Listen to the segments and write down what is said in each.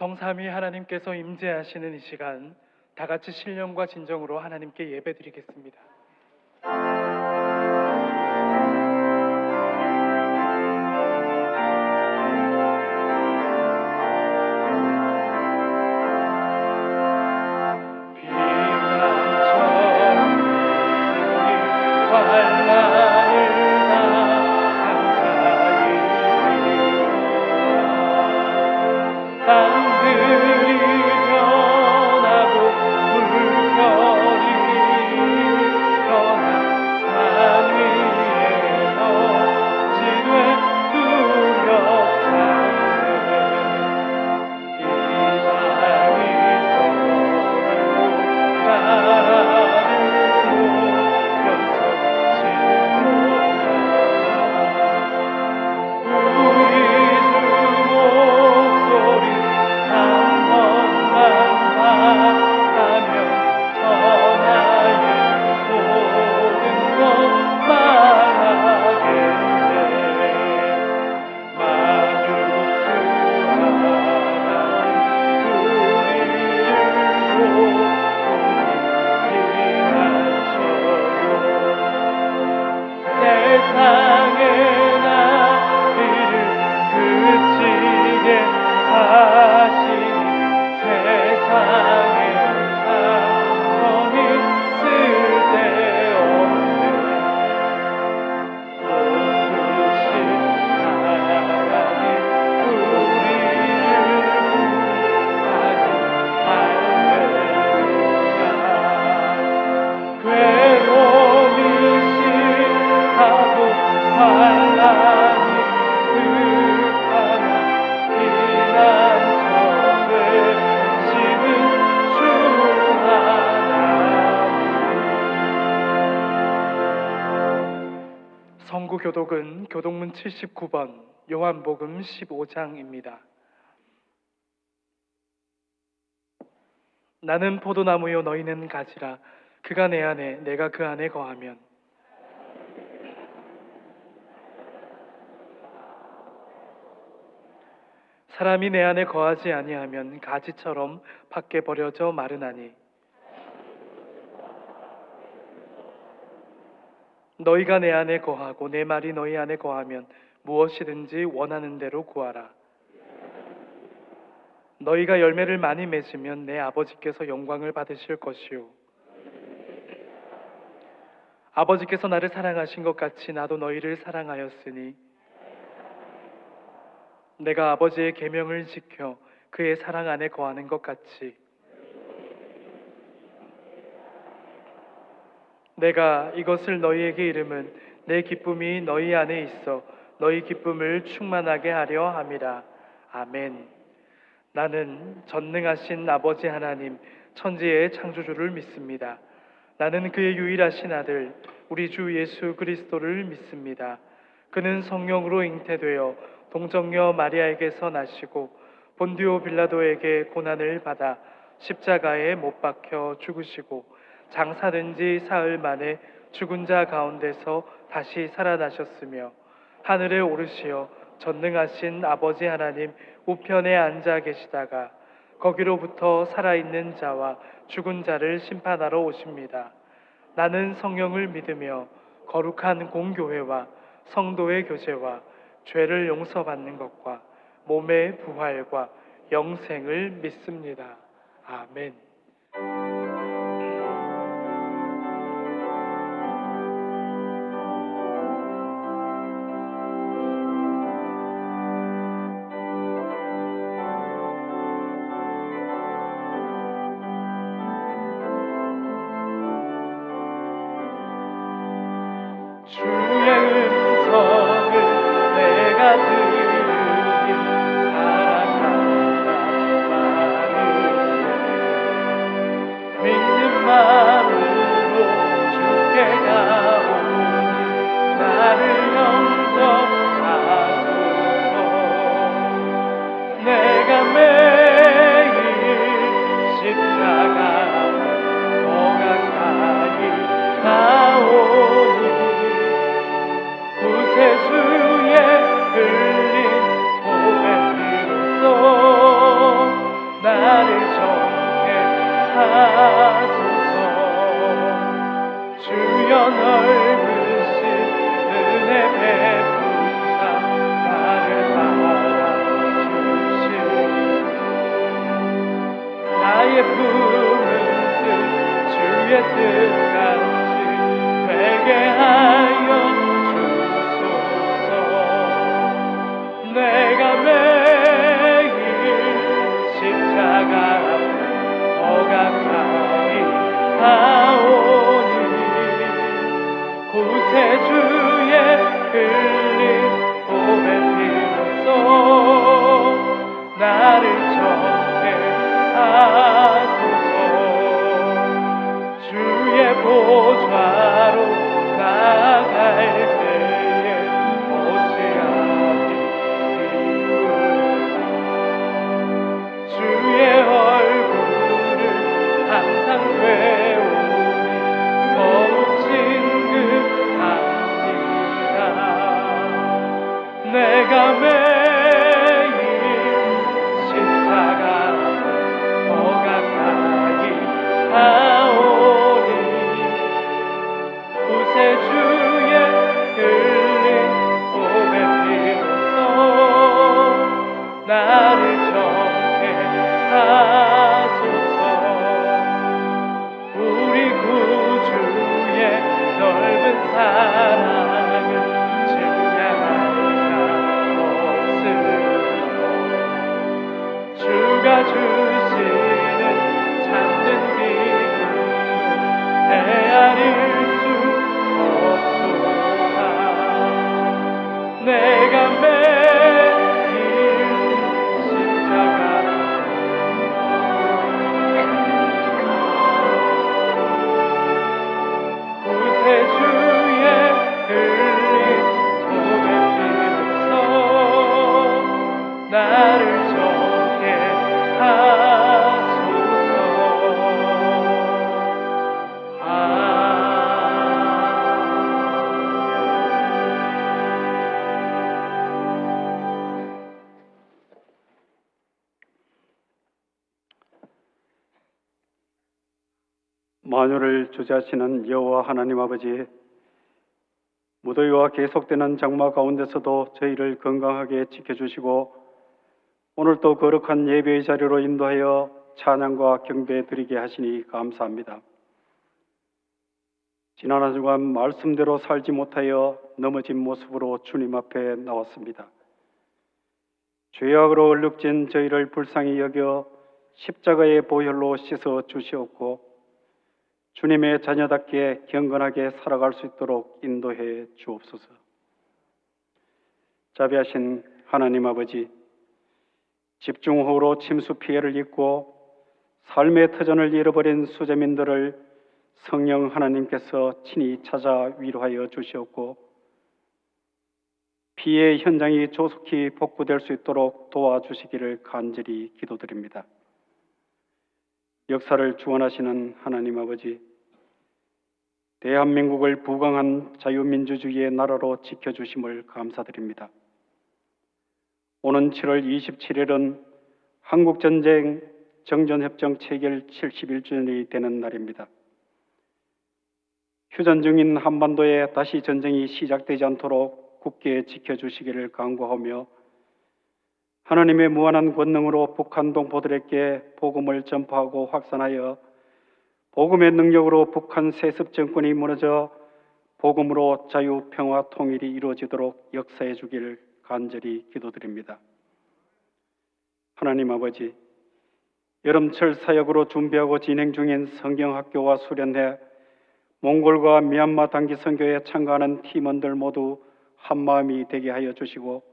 성삼위 하나님께서 임재하시는 이 시간, 다 같이 신령과 진정으로 하나님께 예배드리겠습니다. 성구교독은 교독문 79번, 요한복음 15장입니다. 나는 포도나무요 너희는 가지라. 그가 내 안에 내가 그 안에 거하면 사람이 내 안에 거하지 아니하면 가지처럼 밖에 버려져 마르나니 너희가 내 안에 거하고 내 말이 너희 안에 거하면 무엇이든지 원하는 대로 구하라. 너희가 열매를 많이 맺으면 내 아버지께서 영광을 받으실 것이요 아버지께서 나를 사랑하신 것 같이 나도 너희를 사랑하였으니 내가 아버지의 계명을 지켜 그의 사랑 안에 거하는 것 같이 내가 이것을 너희에게 이름은 내 기쁨이 너희 안에 있어 너희 기쁨을 충만하게 하려 함이라. 아멘. 나는 전능하신 아버지 하나님 천지의 창조주를 믿습니다. 나는 그의 유일하신 아들 우리 주 예수 그리스도를 믿습니다. 그는 성령으로 잉태되어 동정녀 마리아에게서 나시고 본디오 빌라도에게 고난을 받아 십자가에 못 박혀 죽으시고 장사된 지 사흘 만에 죽은 자 가운데서 다시 살아나셨으며 하늘에 오르시어 전능하신 아버지 하나님 우편에 앉아 계시다가 거기로부터 살아있는 자와 죽은 자를 심판하러 오십니다. 나는 성령을 믿으며 거룩한 공교회와 성도의 교제와 죄를 용서받는 것과 몸의 부활과 영생을 믿습니다. 아멘. 주의 음성을 내가 들으니 사랑한다 말을 주의 뜻같이 되게 하여 주소서. 내가 매일 십자가 더 가까이 가오니 구세주의 흘린 보배 피로써 나를 정케 하소서. 주의 보좌로 나아갈 때에 어찌하니 기쁘다. 주의 얼굴을 항상 배우니 더욱 진급합니다. 내가 매일 십자가 더 가까이 가오니 구세주의 흘린 보배 피로써 나를 정케 하소서. 우리 구주의 넓은 사랑을 증량할 자 없으리라. 주가 주시는 찾는 기쁨도 헤아릴 수 없도다. 내가 매일 십자가 구세주의 흘린 보배 피로써 나를 정케 하소서. 만유를 주재하시는 여호와 하나님 아버지, 무더위와 계속되는 장마 가운데서도 저희를 건강하게 지켜주시고 오늘 또 거룩한 예배의 자리로 인도하여 찬양과 경배 드리게 하시니 감사합니다. 지난 한 주간 말씀대로 살지 못하여 넘어진 모습으로 주님 앞에 나왔습니다. 죄악으로 얼룩진 저희를 불쌍히 여겨 십자가의 보혈로 씻어 주시옵고 주님의 자녀답게 경건하게 살아갈 수 있도록 인도해 주옵소서. 자비하신 하나님 아버지, 집중호우로 침수 피해를 입고 삶의 터전을 잃어버린 수재민들을 성령 하나님께서 친히 찾아 위로하여 주시옵고 피해 현장이 조속히 복구될 수 있도록 도와주시기를 간절히 기도드립니다. 역사를 주관하시는 하나님 아버지, 대한민국을 부강한 자유민주주의의 나라로 지켜주심을 감사드립니다. 오는 7월 27일은 한국전쟁 정전협정 체결 71주년이 되는 날입니다. 휴전 중인 한반도에 다시 전쟁이 시작되지 않도록 굳게 지켜주시기를 간구하며 하나님의 무한한 권능으로 북한 동포들에게 복음을 전파하고 확산하여 복음의 능력으로 북한 세습 정권이 무너져 복음으로 자유, 평화, 통일이 이루어지도록 역사해 주기를 간절히 기도드립니다. 하나님 아버지, 여름철 사역으로 준비하고 진행 중인 성경학교와 수련회, 몽골과 미얀마 단기 선교에 참가하는 팀원들 모두 한마음이 되게 하여 주시고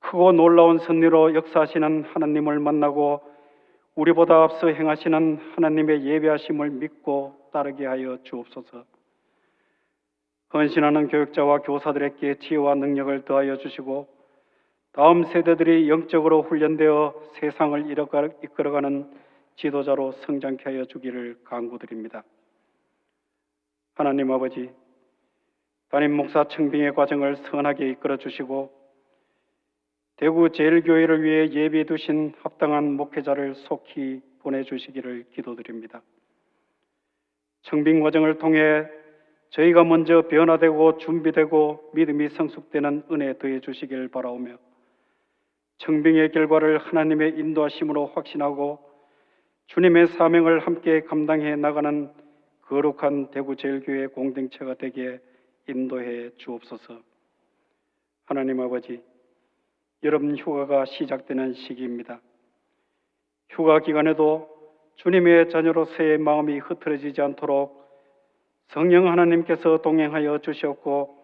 크고 놀라운 섭리로 역사하시는 하나님을 만나고 우리보다 앞서 행하시는 하나님의 예배하심을 믿고 따르게 하여 주옵소서. 헌신하는 교육자와 교사들에게 지혜와 능력을 더하여 주시고 다음 세대들이 영적으로 훈련되어 세상을 이끌어가는 지도자로 성장케 하여 주기를 간구드립니다. 하나님 아버지, 담임 목사 청빙의 과정을 선하게 이끌어 주시고 대구 제일교회를 위해 예비해 두신 합당한 목회자를 속히 보내주시기를 기도드립니다. 청빙 과정을 통해 저희가 먼저 변화되고 준비되고 믿음이 성숙되는 은혜 더해 주시길 바라오며 청빙의 결과를 하나님의 인도하심으로 확신하고 주님의 사명을 함께 감당해 나가는 거룩한 대구제일교회 공동체가 되게 인도해 주옵소서. 하나님 아버지, 여름 휴가가 시작되는 시기입니다. 휴가 기간에도 주님의 자녀로서의 마음이 흐트러지지 않도록 성령 하나님께서 동행하여 주시옵고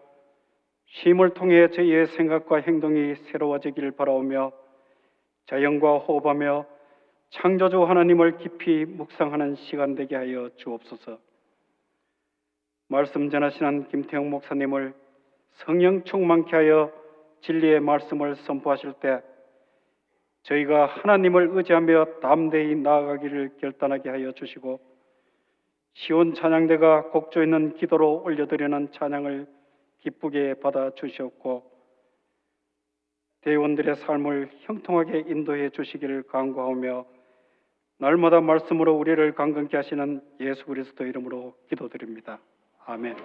쉼을 통해 저희의 생각과 행동이 새로워지기를 바라오며 자연과 호흡하며 창조주 하나님을 깊이 묵상하는 시간 되게 하여 주옵소서. 말씀 전하시는 김태형 목사님을 성령 충만케 하여 진리의 말씀을 선포하실 때 저희가 하나님을 의지하며 담대히 나아가기를 결단하게 하여 주시고 시온 찬양대가 곡조 있는 기도로 올려드리는 찬양을 기쁘게 받아 주시옵고 대원들의 삶을 형통하게 인도해 주시기를 간구하오며 날마다 말씀으로 우리를 강건케 하시는 예수 그리스도 이름으로 기도드립니다. 아멘.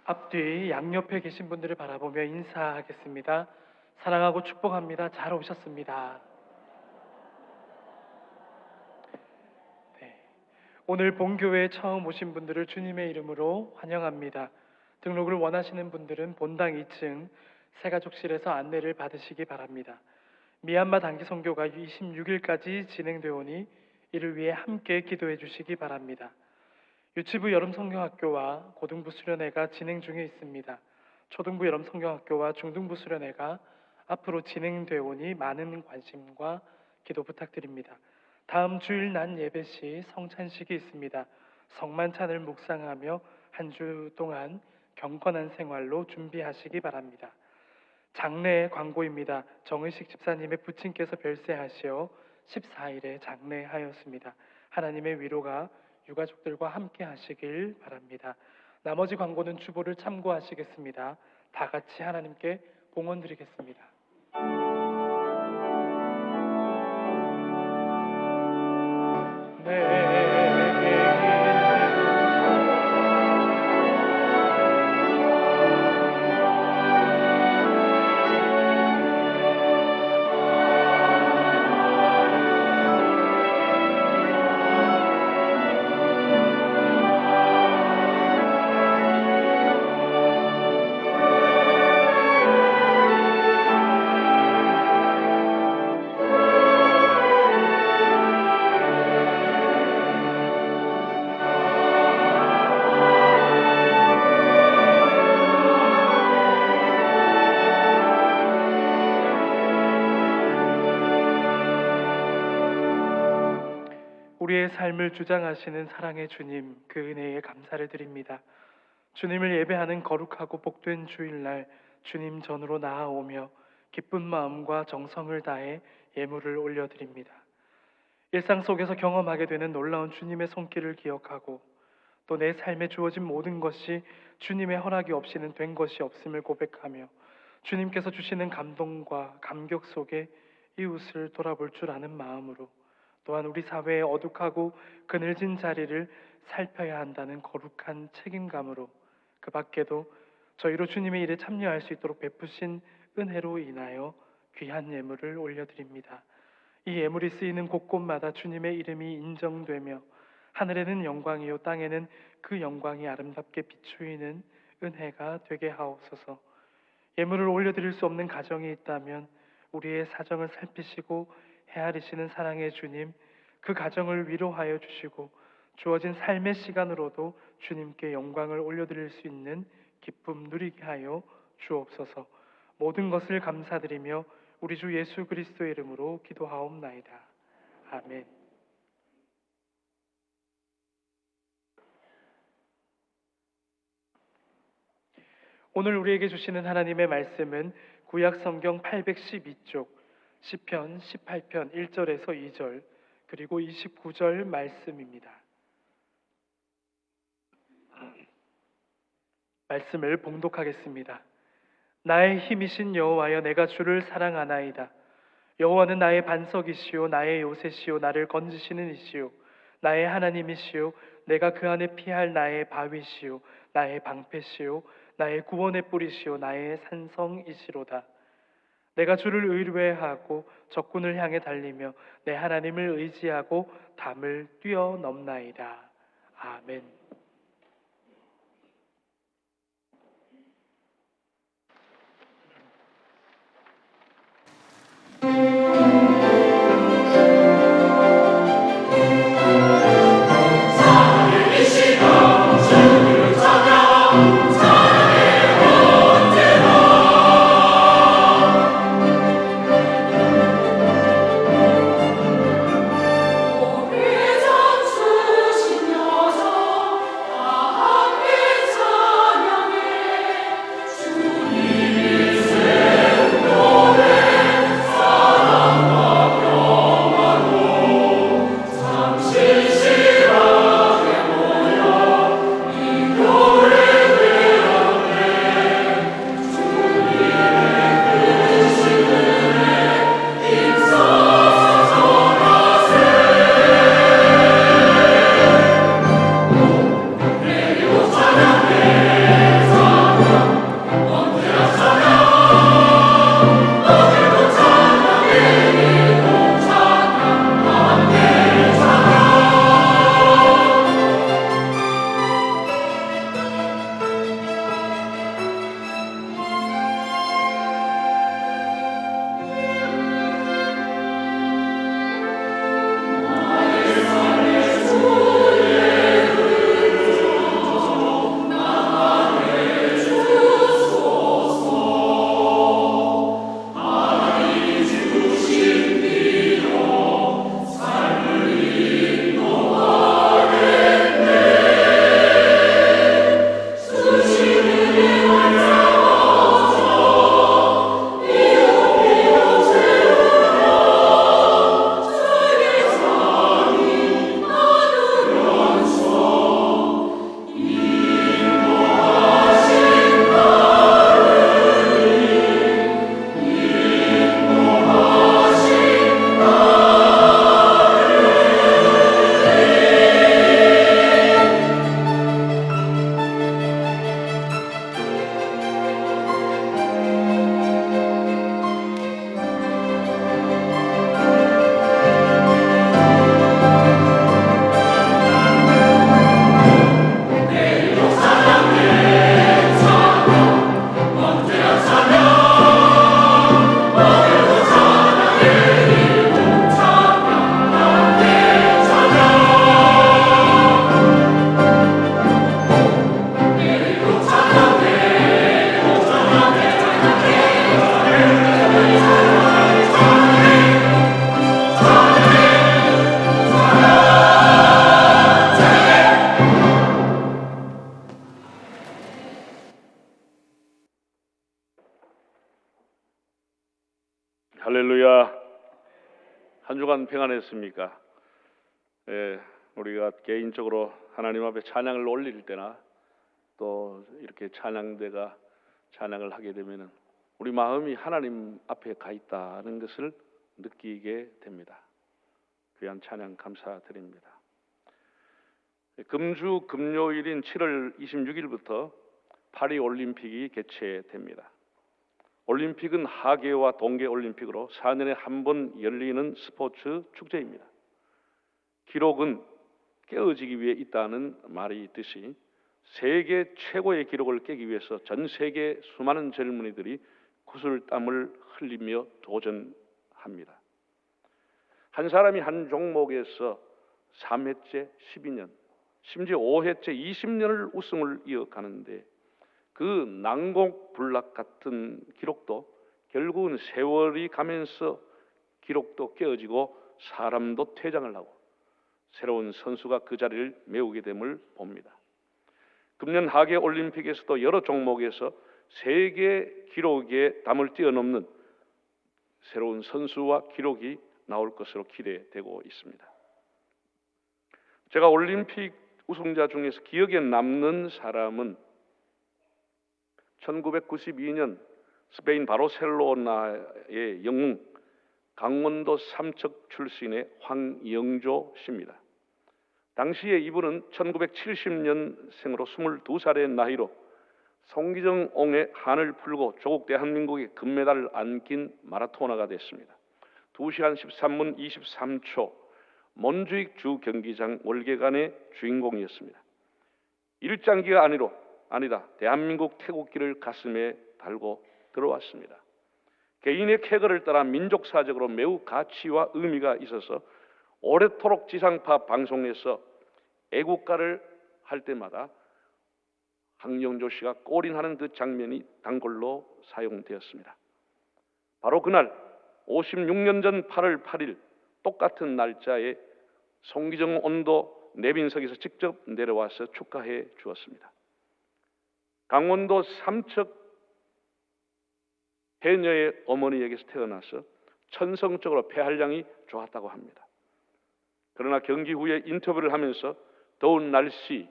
앞뒤 양옆에 계신 분들을 바라보며 인사하겠습니다. 사랑하고 축복합니다. 잘 오셨습니다. 네. 오늘 본교회에 처음 오신 분들을 주님의 이름으로 환영합니다. 등록을 원하시는 분들은 본당 2층 새가족실에서 안내를 받으시기 바랍니다. 미얀마 단기 선교가 26일까지 진행되오니 이를 위해 함께 기도해 주시기 바랍니다. 유치부 여름 성경학교와 고등부 수련회가 진행 중에 있습니다. 초등부 여름 성경학교와 중등부 수련회가 앞으로 진행되오니 많은 관심과 기도 부탁드립니다. 다음 주일 낮 예배 시 성찬식이 있습니다. 성만찬을 묵상하며 한 주 동안 경건한 생활로 준비하시기 바랍니다. 장례 광고입니다. 정의식 집사님의 부친께서 별세하시어 14일에 장례하였습니다. 하나님의 위로가 유가족들과 함께 하시길 바랍니다. 나머지 광고는 주보를 참고하시겠습니다. 다 같이 하나님께 봉헌 드리겠습니다. 우리의 삶을 주장하시는 사랑의 주님, 그 은혜에 감사를 드립니다. 주님을 예배하는 거룩하고 복된 주일날 주님 전으로 나아오며 기쁜 마음과 정성을 다해 예물을 올려드립니다. 일상 속에서 경험하게 되는 놀라운 주님의 손길을 기억하고 또 내 삶에 주어진 모든 것이 주님의 허락이 없이는 된 것이 없음을 고백하며 주님께서 주시는 감동과 감격 속에 이웃을 돌아볼 줄 아는 마음으로 또한 우리 사회의 어둑하고 그늘진 자리를 살펴야 한다는 거룩한 책임감으로 그 밖에도 저희로 주님의 일에 참여할 수 있도록 베푸신 은혜로 인하여 귀한 예물을 올려드립니다. 이 예물이 쓰이는 곳곳마다 주님의 이름이 인정되며 하늘에는 영광이요 땅에는 그 영광이 아름답게 비추이는 은혜가 되게 하옵소서. 예물을 올려드릴 수 없는 가정이 있다면 우리의 사정을 살피시고 헤아리시는 사랑의 주님, 그 가정을 위로하여 주시고 주어진 삶의 시간으로도 주님께 영광을 올려드릴 수 있는 기쁨 누리게 하여 주옵소서. 모든 것을 감사드리며 우리 주 예수 그리스도의 이름으로 기도하옵나이다. 아멘. 오늘 우리에게 주시는 하나님의 말씀은 구약 성경 812쪽 시편 18편 1절에서 2절 그리고 29절 말씀입니다. 말씀을 봉독하겠습니다. 나의 힘이신 여호와여, 내가 주를 사랑하나이다. 여호와는 나의 반석이시요 나의 요새시요 나를 건지시는 이시요 나의 하나님이시요 내가 그 안에 피할 나의 바위시요 나의 방패시요 나의 구원의 뿌리시요 나의 산성이시로다. 내가 주를 의뢰하고 적군을 향해 달리며 내 하나님을 의지하고 담을 뛰어넘나이다. 아멘. 할렐루야. 한 주간 평안했습니까? 우리가 개인적으로 하나님 앞에 찬양을 올릴 때나 또 이렇게 찬양대가 찬양을 하게 되면은 우리 마음이 하나님 앞에 가 있다는 것을 느끼게 됩니다. 귀한 찬양 감사드립니다. 금주 금요일인 7월 26일부터 파리 올림픽이 개최됩니다. 올림픽은 하계와 동계 올림픽으로 4년에 한 번 열리는 스포츠 축제입니다. 기록은 깨어지기 위해 있다는 말이 있듯이 세계 최고의 기록을 깨기 위해서 전 세계 수많은 젊은이들이 구슬땀을 흘리며 도전합니다. 한 사람이 한 종목에서 3회째 12년, 심지어 5회째 20년을 우승을 이어가는데 그 난공불락 같은 기록도 결국은 세월이 가면서 기록도 깨어지고 사람도 퇴장을 하고 새로운 선수가 그 자리를 메우게 됨을 봅니다. 금년 하계 올림픽에서도 여러 종목에서 세계 기록의 담을 뛰어넘는 새로운 선수와 기록이 나올 것으로 기대되고 있습니다. 제가 올림픽 우승자 중에서 기억에 남는 사람은 1992년 스페인 바르셀로나의 영웅 강원도 삼척 출신의 황영조 씨입니다. 당시에 이분은 1970년생으로 22살의 나이로 송기정옹의 한을 풀고 조국 대한민국의 금메달을 안긴 마라토너가 됐습니다. 2시간 13분 23초 몬주익 주 경기장 월계관의 주인공이었습니다. 일장기가 아니다. 대한민국 태국기를 가슴에 달고 들어왔습니다. 개인의 쾌거를 따라 민족사적으로 매우 가치와 의미가 있어서 오래도록 지상파 방송에서 애국가를 할 때마다 황영조 씨가 골인하는 그 장면이 단골로 사용되었습니다. 바로 그날 56년 전 8월 8일 똑같은 날짜에 송기정 온도 내빈석에서 직접 내려와서 축하해 주었습니다. 강원도 삼척 해녀의 어머니에게서 태어나서 천성적으로 폐활량이 좋았다고 합니다. 그러나 경기 후에 인터뷰를 하면서 더운 날씨,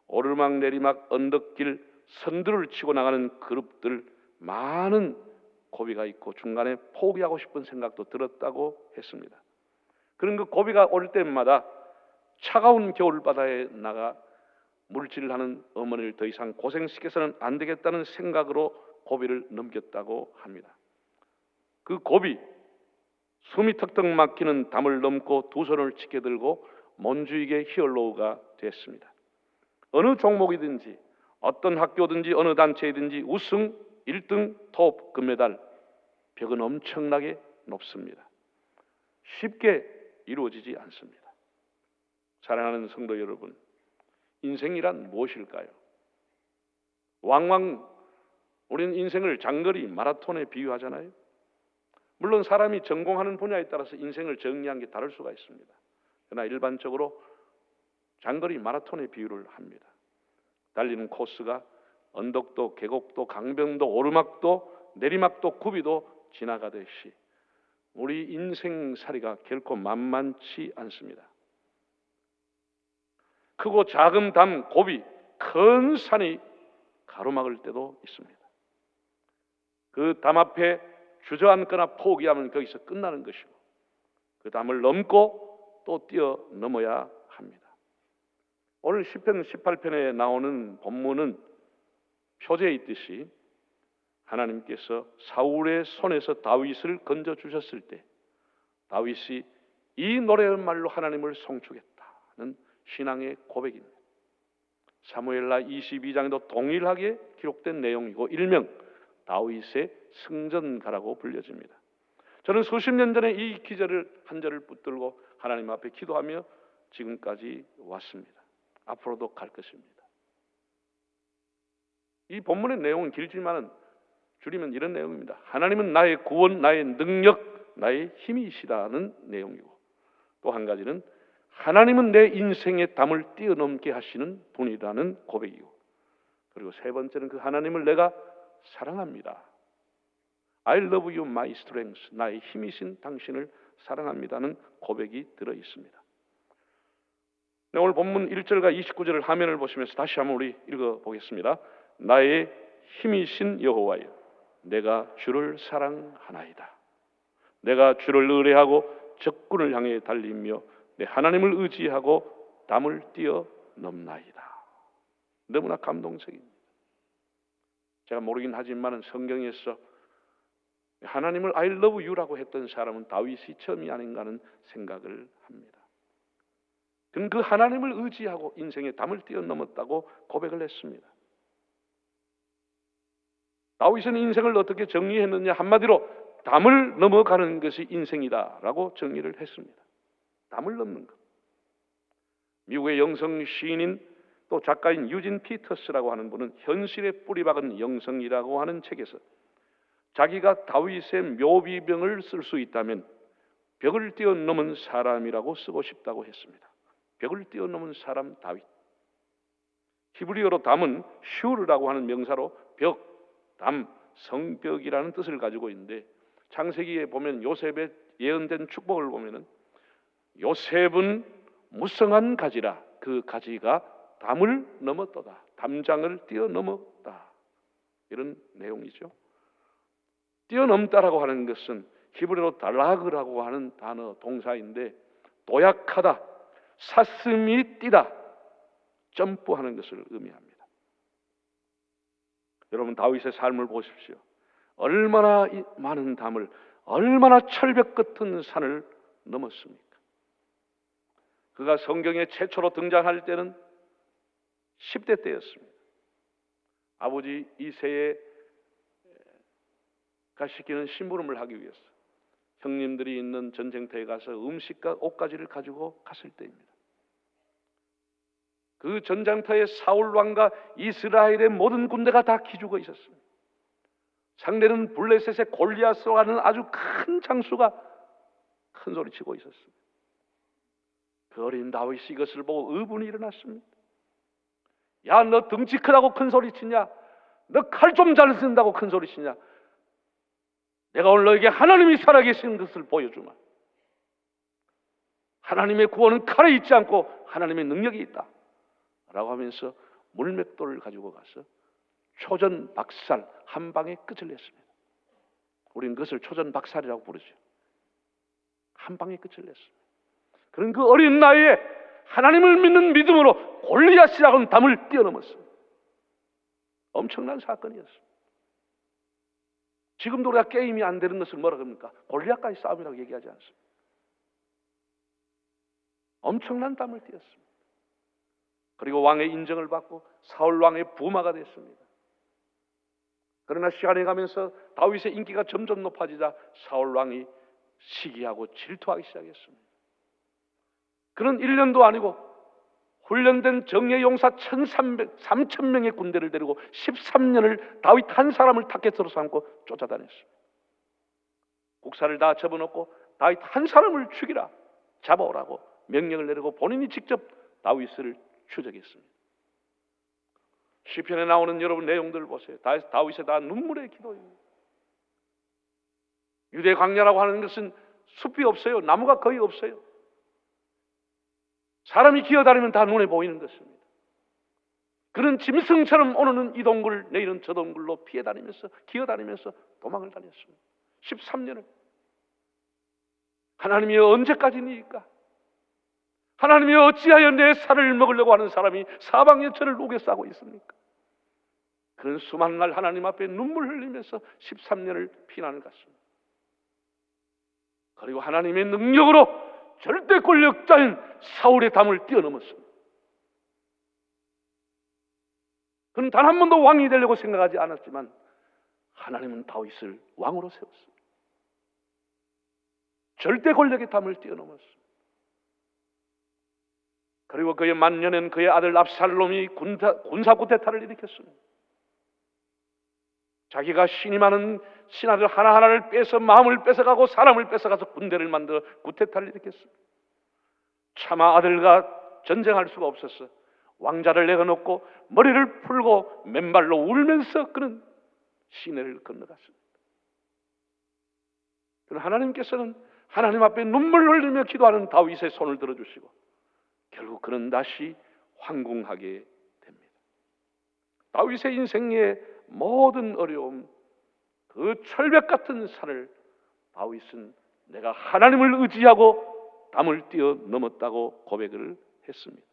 오르막 내리막 언덕길 선두를 치고 나가는 그룹들 많은 고비가 있고 중간에 포기하고 싶은 생각도 들었다고 했습니다. 그런 그 고비가 올 때마다 차가운 겨울바다에 나가 물질을 하는 어머니를 더 이상 고생시켜서는 안 되겠다는 생각으로 고비를 넘겼다고 합니다. 그 고비, 숨이 턱턱 막히는 담을 넘고 두 손을 지켜 들고 몬주익의 히어로가 됐습니다. 어느 종목이든지 어떤 학교든지 어느 단체이든지 우승, 1등, 톱, 금메달 벽은 엄청나게 높습니다. 쉽게 이루어지지 않습니다. 사랑하는 성도 여러분, 인생이란 무엇일까요? 우리는 인생을 장거리 마라톤에 비유하잖아요. 물론 사람이 전공하는 분야에 따라서 인생을 정리한 게 다를 수가 있습니다. 그러나 일반적으로 장거리 마라톤에 비유를 합니다. 달리는 코스가 언덕도 계곡도 강변도 오르막도 내리막도 굽이도 지나가듯이 우리 인생살이가 결코 만만치 않습니다. 크고 작은 담, 고비, 큰 산이 가로막을 때도 있습니다. 그 담 앞에 주저앉거나 포기하면 거기서 끝나는 것이고 그 담을 넘고 또 뛰어넘어야 합니다. 오늘 시편 18편에 나오는 본문은 표제에 있듯이 하나님께서 사울의 손에서 다윗을 건져주셨을 때 다윗이 이 노래말로 하나님을 송축했다는 신앙의 고백입니다. 사무엘라 22장에도 동일하게 기록된 내용이고 일명 다윗의 승전가라고 불려집니다. 저는 수십 년 전에 이 기절을 한 절을 붙들고 하나님 앞에 기도하며 지금까지 왔습니다. 앞으로도 갈 것입니다. 이 본문의 내용은 길지만은 줄이면 이런 내용입니다. 하나님은 나의 구원, 나의 능력, 나의 힘이시다는 내용이고 또 한 가지는 하나님은 내 인생의 담을 뛰어넘게 하시는 분이라는 고백이고 그리고 세 번째는 그 하나님을 내가 사랑합니다. I love you, my strength. 나의 힘이신 당신을 사랑합니다는 고백이 들어 있습니다. 네, 오늘 본문 1절과 29절을 화면을 보시면서 다시 한번 우리 읽어보겠습니다. 나의 힘이신 여호와여, 내가 주를 사랑하나이다. 내가 주를 의뢰하고 적군을 향해 달리며 내 하나님을 의지하고 담을 뛰어넘나이다. 너무나 감동적입니다. 제가 모르긴 하지만 성경에서 하나님을 I love you라고 했던 사람은 다윗이 처음이 아닌가 하는 생각을 합니다. 그는 그 하나님을 의지하고 인생의 담을 뛰어넘었다고 고백을 했습니다. 다윗은 인생을 어떻게 정리했느냐 한마디로 담을 넘어가는 것이 인생이다라고 정리를 했습니다. 담을 넘는 것. 미국의 영성 시인인 또 작가인 유진 피터스라고 하는 분은 현실에 뿌리박은 영성이라고 하는 책에서 자기가 다윗의 묘비병을 쓸 수 있다면 벽을 뛰어넘은 사람이라고 쓰고 싶다고 했습니다. 벽을 뛰어넘은 사람 다윗. 히브리어로 담은 슈르라고 하는 명사로 벽, 담, 성벽이라는 뜻을 가지고 있는데 창세기에 보면 요셉의 예언된 축복을 보면은 요셉은 무성한 가지라 그 가지가 담을 넘었도다. 담장을 뛰어넘었다. 이런 내용이죠. 뛰어넘다라고 하는 것은 히브리어로 달라그라고 하는 단어 동사인데 도약하다, 사슴이 뛰다, 점프하는 것을 의미합니다. 여러분 다윗의 삶을 보십시오. 얼마나 많은 담을, 얼마나 철벽 같은 산을 넘었습니까? 그가 성경에 최초로 등장할 때는 10대 때였습니다. 아버지 이새가 시키는 심부름을 하기 위해서 형님들이 있는 전쟁터에 가서 음식과 옷가지를 가지고 갔을 때입니다. 그 전쟁터에 사울 왕과 이스라엘의 모든 군대가 다 기죽어 있었습니다. 상대는 블레셋의 골리앗이라는 아주 큰 장수가 큰 소리 치고 있었습니다. 그 어린 다윗이 이것을 보고 의분이 일어났습니다. 야, 너 덩치 크다고 큰 소리 치냐? 너 칼 좀 잘 쓴다고 큰 소리 치냐? 내가 오늘 너에게 하나님이 살아계신 것을 보여주마. 하나님의 구원은 칼에 있지 않고 하나님의 능력이 있다 라고 하면서 물맷돌을 가지고 가서 초전박살 한 방에 끝을 냈습니다. 우리는 그것을 초전박살이라고 부르죠. 한 방에 끝을 냈습니다. 그런 그 어린 나이에 하나님을 믿는 믿음으로 골리앗이라고 하는 담을 뛰어넘었습니다. 엄청난 사건이었습니다. 지금도 우리가 게임이 안 되는 것을 뭐라 그럽니까? 골리앗과의 싸움이라고 얘기하지 않습니다. 엄청난 담을 뛰었습니다. 그리고 왕의 인정을 받고 사울 왕의 부마가 됐습니다. 그러나 시간이 가면서 다윗의 인기가 점점 높아지자 사울 왕이 시기하고 질투하기 시작했습니다. 그는 1년도 아니고 훈련된 정예 용사 3,000명의 군대를 데리고 13년을 다윗 한 사람을 타겟으로 삼고 쫓아다녔습니다. 국사를 다 접어놓고 다윗 한 사람을 죽이라, 잡아오라고 명령을 내리고 본인이 직접 다윗을 추적했습니다. 시편에 나오는 여러분 내용들 보세요. 다윗의 다 눈물의 기도입니다. 유대 광야라고 하는 것은 숲이 없어요. 나무가 거의 없어요. 사람이 기어다니면 다 눈에 보이는 것입니다. 그는 짐승처럼 오늘은 이 동굴 내일은 저 동굴로 피해 다니면서 기어다니면서 도망을 다녔습니다. 13년을. 하나님이 언제까지니까? 하나님이 어찌하여 내 살을 먹으려고 하는 사람이 사방에 저를 우겨 싸고 있습니까? 그는 수많은 날 하나님 앞에 눈물 흘리면서 13년을 피난을 갔습니다. 그리고 하나님의 능력으로 절대 권력자인 사울의 담을 뛰어넘었습니다. 그는 단 한 번도 왕이 되려고 생각하지 않았지만 하나님은 다윗을 왕으로 세웠습니다. 절대 권력의 담을 뛰어넘었습니다. 그리고 그의 만년엔 그의 아들 압살롬이 군사 쿠데타를 일으켰습니다. 자기가 신임하는 신하들 하나하나를 빼서 마음을 뺏어가고 사람을 뺏어가서 군대를 만들어 쿠데타를 일으켰습니다. 차마 아들과 전쟁할 수가 없었어. 왕자를 내어놓고 머리를 풀고 맨발로 울면서 그는 시내를 건너갔습니다. 그러나 하나님께서는 하나님 앞에 눈물 흘리며 기도하는 다윗의 손을 들어주시고 결국 그는 다시 황궁하게 됩니다. 다윗의 인생의 모든 어려움, 그 철벽 같은 산을 다윗은 내가 하나님을 의지하고 담을 뛰어넘었다고 고백을 했습니다.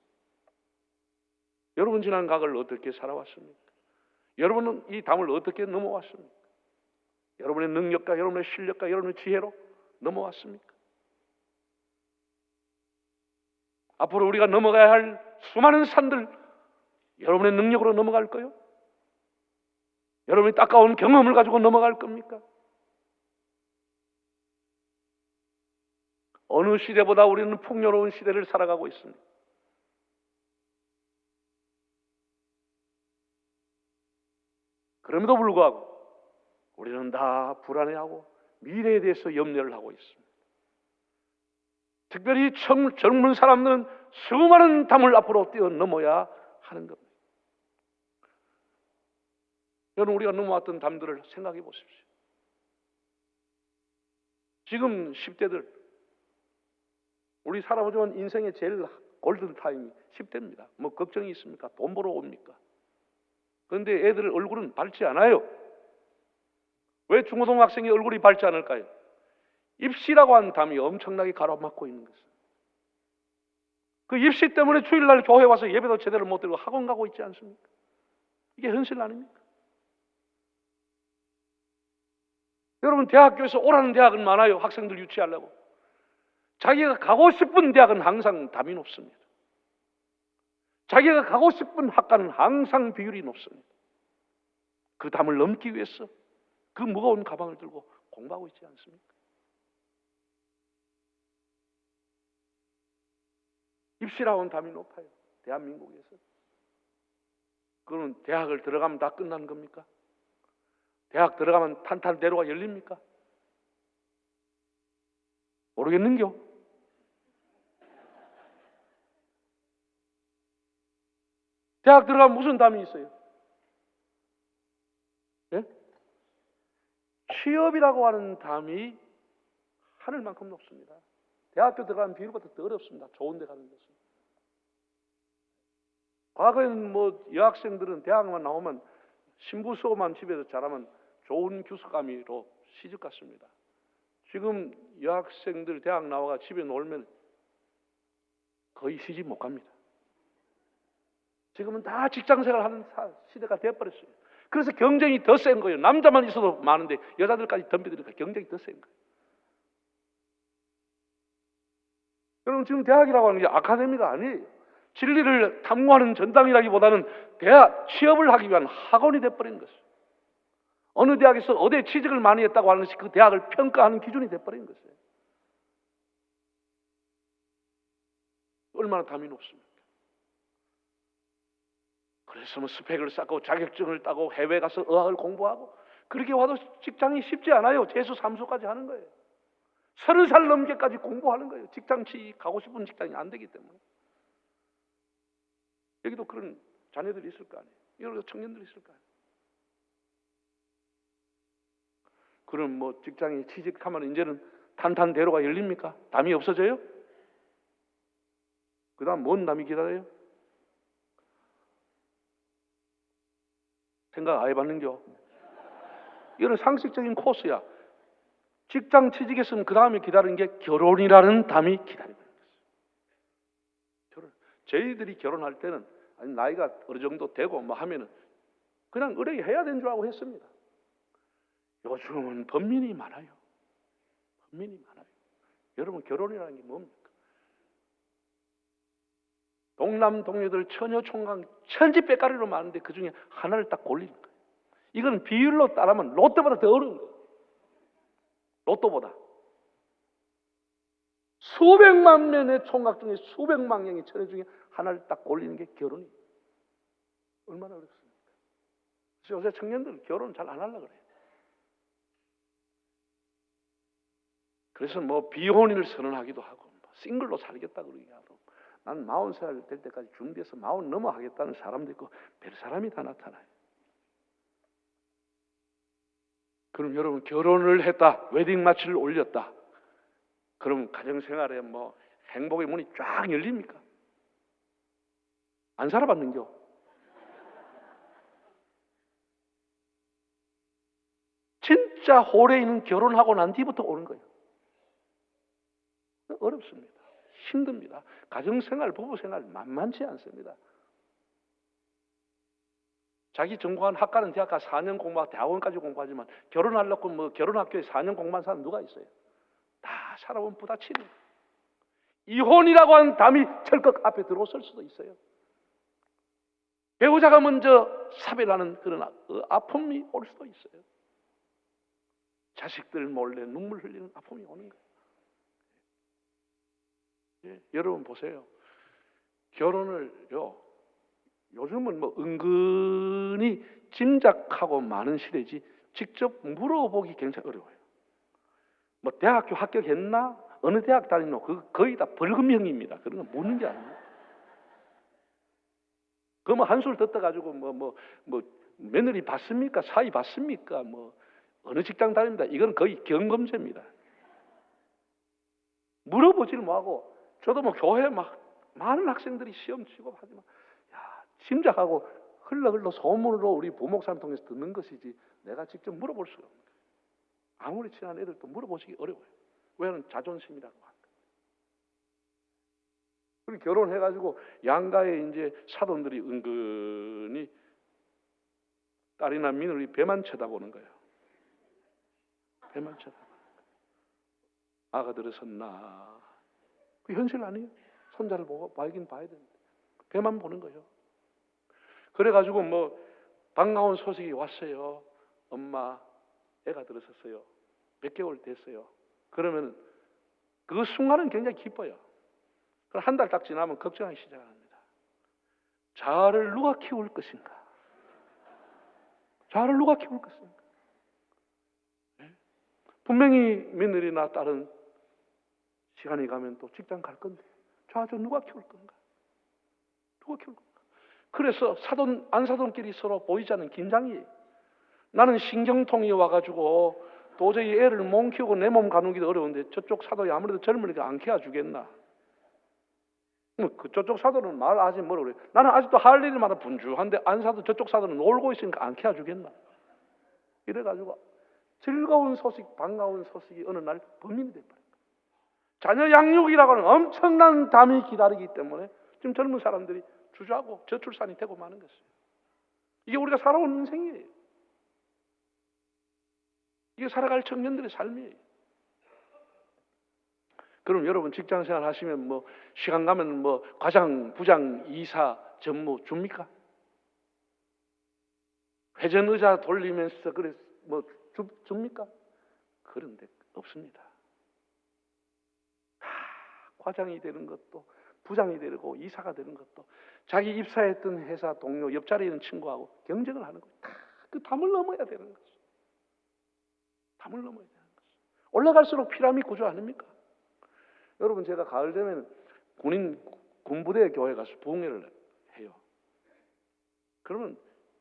여러분 지난 각을 어떻게 살아왔습니까? 여러분은 이 담을 어떻게 넘어왔습니까? 여러분의 능력과 여러분의 실력과 여러분의 지혜로 넘어왔습니까? 앞으로 우리가 넘어가야 할 수많은 산들 여러분의 능력으로 넘어갈까요? 여러분이 따가운 경험을 가지고 넘어갈 겁니까? 어느 시대보다 우리는 풍요로운 시대를 살아가고 있습니다. 그럼에도 불구하고 우리는 다 불안해하고 미래에 대해서 염려를 하고 있습니다. 특별히 젊은 사람들은 수많은 담을 앞으로 뛰어넘어야 하는 겁니다. 여러분, 우리가 넘어왔던 담들을 생각해 보십시오. 지금 10대들, 우리 살아보지만 인생의 제일 골든 타임이 10대입니다. 뭐 걱정이 있습니까? 돈 벌어 옵니까? 그런데 애들 얼굴은 밝지 않아요. 왜 중고등학생의 얼굴이 밝지 않을까요? 입시라고 하는 담이 엄청나게 가로막고 있는 것입니다. 그 입시 때문에 주일날 교회 와서 예배도 제대로 못 드리고 학원 가고 있지 않습니까? 이게 현실 아닙니까? 여러분, 대학교에서 오라는 대학은 많아요. 학생들 유치하려고. 자기가 가고 싶은 대학은 항상 담이 높습니다. 자기가 가고 싶은 학과는 항상 비율이 높습니다. 그 담을 넘기 위해서 그 무거운 가방을 들고 공부하고 있지 않습니까? 입시라고 하는 담이 높아요. 대한민국에서. 그러면 대학을 들어가면 다 끝나는 겁니까? 대학 들어가면 탄탄대로가 열립니까? 모르겠는겨? 대학 들어가면 무슨 담이 있어요? 예? 취업이라고 하는 담이 하늘만큼 높습니다. 대학교 들어가는 비율보다 더 어렵습니다. 좋은 데 가는 것은. 과거에는 뭐 여학생들은 대학만 나오면 신부 수업만 집에서 잘하면 좋은 교수감이로 시집 갔습니다. 지금 여학생들 대학 나와가 집에 놀면 거의 시집 못 갑니다. 지금은 다 직장생활 하는 시대가 되어버렸어요. 그래서 경쟁이 더 센 거예요. 남자만 있어도 많은데 여자들까지 덤비드니까 경쟁이 더 센 거예요. 여러분, 지금 대학이라고 하는 게 아카데미가 아니에요. 진리를 탐구하는 전당이라기보다는 대학 취업을 하기 위한 학원이 되어버린 것이에요. 어느 대학에서 어디에 취직을 많이 했다고 하는 것이 그 대학을 평가하는 기준이 되어버린 것이에요. 얼마나 담이 높습니까? 그래서 뭐 스펙을 쌓고 자격증을 따고 해외 가서 의학을 공부하고 그렇게 와도 직장이 쉽지 않아요. 재수 3수까지 하는 거예요. 30살 넘게까지 공부하는 거예요. 직장 가고 싶은 직장이 안 되기 때문에. 여기도 그런 자녀들이 있을 거 아니에요. 여러 청년들이 있을 거 아니에요. 그럼 뭐 직장에 취직하면 이제는 탄탄대로가 열립니까? 담이 없어져요? 그 다음 뭔 담이 기다려요? 생각 안 해봤는겨? 이거는 상식적인 코스야. 직장 취직했으면 그 다음에 기다리는 게 결혼이라는 담이 기다리는 거예요. 결혼. 저희들이 결혼할 때는 아니, 나이가 어느 정도 되고 뭐 하면은 그냥 의뢰 해야 되는 줄 알고 했습니다. 요즘은 범민이 많아요. 범민이 많아요. 여러분, 결혼이라는 게 뭡니까? 동남 동료들 처녀 총각 천지백가리로 많은데 그 중에 하나를 딱 골리는 거예요. 이건 비율로 따르면 롯데보다 더 어려운 거예요. 로또보다. 수백만 명의 총각 중에 수백만 명의 처녀 중에 하나를 딱 골리는 게 결혼이에요. 얼마나 어렵습니까? 그래서 요새 청년들 결혼 잘 안 하려고 그래요. 그래서 뭐 비혼인을 선언하기도 하고 싱글로 살겠다 그러기도 하고 난 40살 될 때까지 준비해서 40 넘어 하겠다는 사람도 있고 별 사람이 다 나타나요. 그럼 여러분, 결혼을 했다, 웨딩 마치를 올렸다. 그럼 가정생활에 뭐 행복의 문이 쫙 열립니까? 안 살아봤는겨? 진짜 호래이는 결혼하고 난 뒤부터 오는 거예요. 어렵습니다. 힘듭니다. 가정생활, 부부생활 만만치 않습니다. 자기 전공한 학과는 대학가 4년 공부하고 대학원까지 공부하지만 결혼하려고 뭐 결혼학교에 4년 공부한 사람 누가 있어요? 다 살아보면 부딪히는. 이혼이라고 하는 담이 철컥 앞에 들어설 수도 있어요. 배우자가 먼저 사별하는 그런 아픔이 올 수도 있어요. 자식들 몰래 눈물 흘리는 아픔이 오는 거예요. 예, 여러분 보세요. 결혼을요, 요즘은 뭐 은근히 짐작하고 많은 시대지 직접 물어보기 굉장히 어려워요. 뭐 대학교 합격했나? 어느 대학 다니노? 그 거의 다 벌금형입니다. 그런 거 묻는 게 아니에요. 그 뭐 한술 떴다 가지고 뭐 며느리 받습니까? 사위 받습니까? 뭐 어느 직장 다닙니다. 이건 거의 경범죄입니다. 물어보지를 뭐하고 저도 뭐 교회 막 많은 학생들이 시험 치고 하지만 짐작하고 흘러 소문으로 우리 부목사님 통해서 듣는 것이지 내가 직접 물어볼 수가 없는 거예요. 아무리 친한 애들도 물어보시기 어려워요. 왜냐하면 자존심이라고 합니다. 그리고 결혼해가지고 양가에 이제 사돈들이 은근히 딸이나 며느리 배만 쳐다보는 거예요. 배만 쳐다보는 거예요. 아가 들어섰나. 그 현실 아니에요. 손자를 보고 봐야긴 봐야 되는데 배만 보는 거예요. 그래가지고 뭐 반가운 소식이 왔어요. 엄마 애가 들어섰어요. 몇 개월 됐어요. 그러면 그 순간은 굉장히 기뻐요. 그럼 한 달 딱 지나면 걱정하기 시작합니다. 자아를 누가 키울 것인가? 자아를 누가 키울 것인가? 분명히 며느리나 딸은 시간이 가면 또 직장 갈 건데 자아 누가 키울 건가? 누가 키울 건가? 그래서 사돈 안사돈끼리 서로 보이지 않는 긴장이 나는 신경통이 와가지고 도저히 애를 못 키우고 내 몸 가누기도 어려운데 저쪽 사돈이 아무래도 젊으니까 안 키워주겠나? 저쪽 사돈은 말하지 뭐라 그래. 나는 아직도 할 일마다 분주한데 안사돈 저쪽 사돈은 놀고 있으니까 안 키워주겠나? 이래가지고 즐거운 소식, 반가운 소식이 어느 날 범인이 돼버려요. 자녀 양육이라고 하는 엄청난 담이 기다리기 때문에 지금 젊은 사람들이 주저하고 저출산이 되고 마는 것이에요. 이게 우리가 살아온 인생이에요. 이게 살아갈 청년들의 삶이에요. 그럼 여러분 직장생활 하시면 뭐 시간 가면 뭐 과장, 부장, 이사, 전무 줍니까? 회전 의자 돌리면서 그래 뭐 줍니까? 그런 데 없습니다. 과장이 되는 것도 부장이 되고 이사가 되는 것도 자기 입사했던 회사 동료 옆자리에 있는 친구하고 경쟁을 하는 거예요. 그 담을 넘어야 되는 거죠. 담을 넘어야 되는 거죠. 올라갈수록 피라미드 구조 아닙니까? 여러분 제가 가을 되면 군부대 교회 가서 부흥회를 해요. 그러면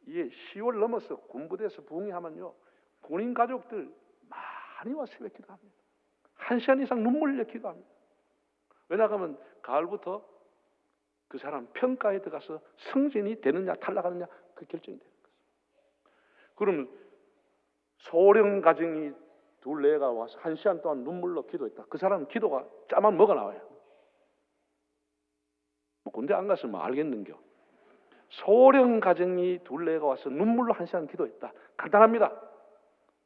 이게 10월 넘어서 군부대에서 부흥회 하면요 군인 가족들 많이 와서 새벽 기도합니다. 1시간 이상 눈물 흘려 기도합니다. 왜냐하면 가을부터 그 사람 평가에 들어가서 승진이 되느냐 탈락하느냐 그 결정이 되는 거죠. 그러면 소령 가정이 둘레가 와서 1시간 동안 눈물로 기도했다. 그 사람은 기도가 짜만 뭐가 나와요. 뭐 군대 안 갔으면 알겠는겨. 소령 가정이 둘레가 와서 눈물로 1시간 기도했다. 간단합니다.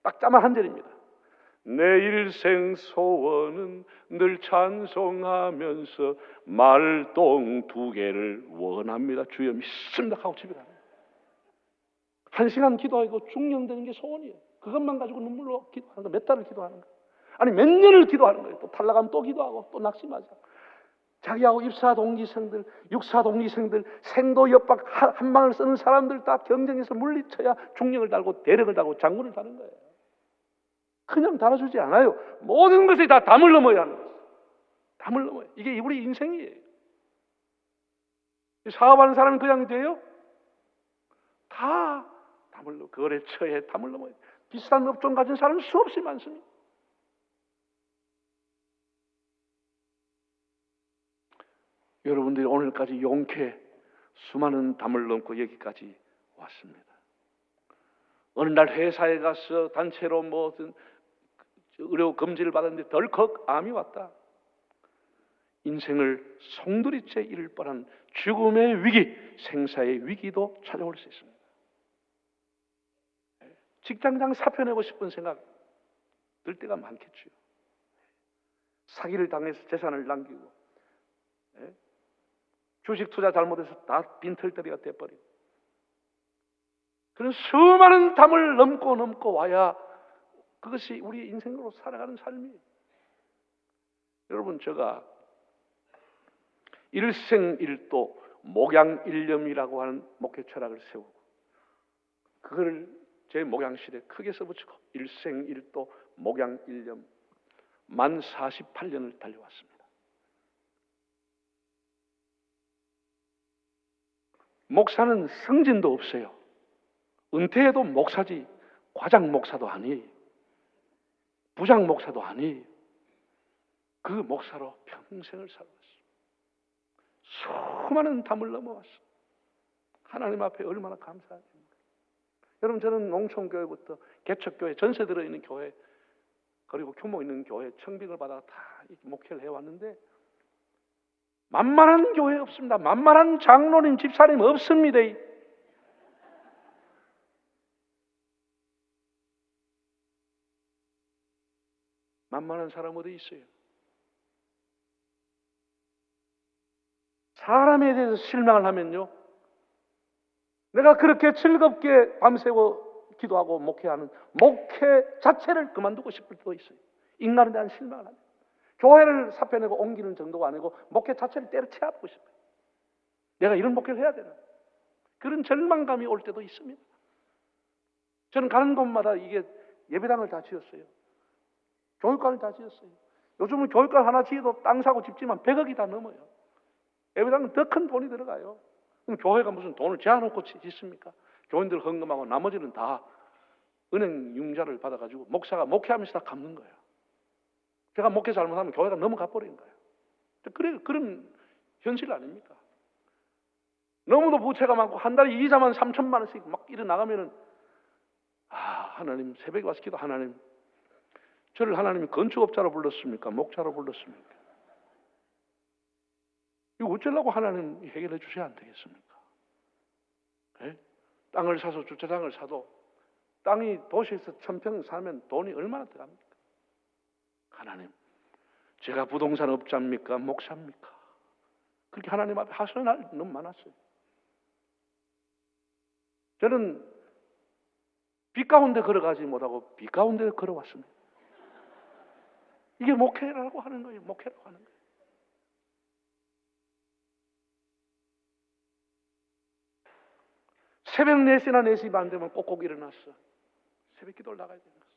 딱 짜만 한 절입니다. 내 일생 소원은 늘 찬송하면서 말똥 2개를 원합니다. 주여 믿습니다 하고 집에 가요. 1시간 기도하고 중령되는 게 소원이에요. 그것만 가지고 눈물로 기도하는 거, 몇 달을 기도하는 거. 아니 몇 년을 기도하는 거예요. 또 탈락하면 또 기도하고 또 낙심하자. 자기하고 입사 동기생들, 육사 동기생들, 생도 옆박 한 방을 쓰는 사람들 다 경쟁해서 물리쳐야 중령을 달고 대령을 달고 장군을 다는 거예요. 그냥 달아주지 않아요. 모든 것이 다 담을 넘어야 하는 거예요. 담을 넘어야. 이게 우리 인생이에요. 사업하는 사람이 그냥 돼요? 다 담을 넘어. 거래처에 담을 넘어야 돼요. 비싼 업종 가진 사람은 수없이 많습니다. 여러분들이 오늘까지 용케 수많은 담을 넘고 여기까지 왔습니다. 어느 날 회사에 가서 단체로 무슨 의료 검진을 받았는데 덜컥 암이 왔다. 인생을 송두리째 잃을 뻔한 죽음의 위기, 생사의 위기도 찾아올 수 있습니다. 직장장 사표 내고 싶은 생각 들 때가 많겠죠. 사기를 당해서 재산을 남기고 주식 투자 잘못해서 다 빈털터리가 돼버리고 그런 수많은 담을 넘고 와야 그것이 우리 인생으로 살아가는 삶이에요. 여러분 제가 일생일도 목양일념이라고 하는 목회 철학을 세우고 그걸 제 목양실에 크게 써붙이고 일생일도 목양일념 만 48년을 달려왔습니다. 목사는 승진도 없어요. 은퇴해도 목사지 과장 목사도 아니에요. 부장 목사도 아니에요. 그 목사로 평생을 살았어요. 수많은 담을 넘어왔어. 하나님 앞에 얼마나 감사합니까? 여러분, 저는 농촌교회부터 개척교회, 전세 들어있는 교회, 그리고 규모 있는 교회 청빙을 받아 다 목회를 해왔는데 만만한 교회 없습니다. 만만한 장로님, 집사님 없습니다. 만만한 사람 어디 있어요? 사람에 대해서 실망을 하면요, 내가 그렇게 즐겁게 밤새고 기도하고 목회하는 목회 자체를 그만두고 싶을 때도 있어요. 인간에 대한 실망을 하면 교회를 사표내고 옮기는 정도가 아니고 목회 자체를 때려치워보고 싶어요. 내가 이런 목회를 해야 되나? 그런 절망감이 올 때도 있습니다. 저는 가는 곳마다 이게 예배당을 다 지었어요. 교육관을 다 지었어요. 요즘은 교육관 하나 지어도 땅 사고 집지만 100억이 다 넘어요. 예배당은 더 큰 돈이 들어가요. 그럼 교회가 무슨 돈을 제한놓고 짓습니까? 교인들 헌금하고 나머지는 다 은행 융자를 받아가지고 목사가 목회하면서 다 갚는 거예요. 제가 목회 잘못하면 교회가 넘어가 버리는 거예요. 그런 현실 아닙니까? 너무도 부채가 많고 한 달에 이자만 3천만 원씩 막 일어나가면은 하나님, 새벽에 와서 기도, 하나님, 저를 하나님이 건축업자로 불렀습니까? 목자로 불렀습니까? 이거 어쩌려고 하나님 해결해 주셔야 안 되겠습니까? 네? 땅을 사서 주차장을 사도 땅이 도시에서 1000평 사면 돈이 얼마나 들어갑니까? 하나님, 제가 부동산 업자입니까? 목사입니까? 그렇게 하나님 앞에 하소연할 날 너무 많았어요. 저는 빛 가운데 걸어가지 못하고 빛 가운데 걸어왔습니다. 이게 목회라고 하는 거예요. 목회라고 하는 거예요. 새벽 4시나 4시 반 되면 꼭꼭 일어났어. 새벽 기도를 나가야 되는 거죠.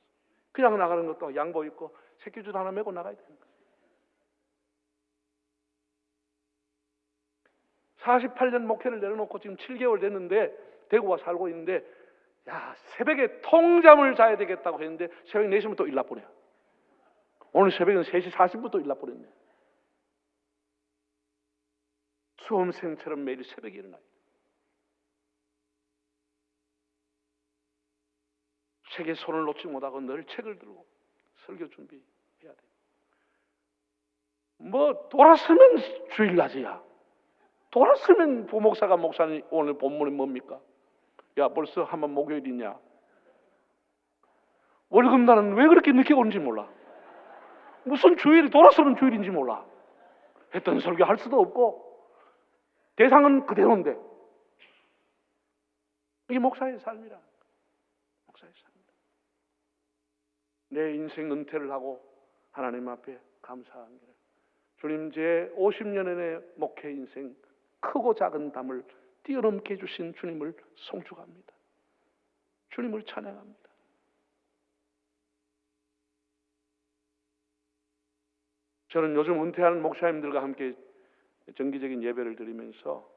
그냥 나가는 것도 양복 입고 새끼줄 하나 메고 나가야 되는 거죠. 48년 목회를 내려놓고 지금 7개월 됐는데 대구 와 살고 있는데, 새벽에 통잠을 자야 되겠다고 했는데 새벽 4시면 또 일 나버려. 오늘 새벽은 3시 40분부터 일 나버렸네. 수험생처럼 매일 새벽에 일어나요. 책에 손을 놓지 못하고 늘 책을 들고 설교 준비해야 돼. 돌았으면 주일낮이야. 돌았으면 부목사가 목사님 오늘 본문이 뭡니까? 벌써 한번 목요일이냐? 월급날은 왜 그렇게 늦게 오는지 몰라. 무슨 주일이 돌았으면 주일인지 몰라. 했던 설교 할 수도 없고 대상은 그대로인데. 이게 목사의 삶이라. 목사의 삶이다. 내 인생 은퇴를 하고 하나님 앞에 감사한 길. 주님, 제 50년의 목회 인생 크고 작은 담을 뛰어넘게 해주신 주님을 송축합니다. 주님을 찬양합니다. 저는 요즘 은퇴하는 목사님들과 함께 정기적인 예배를 드리면서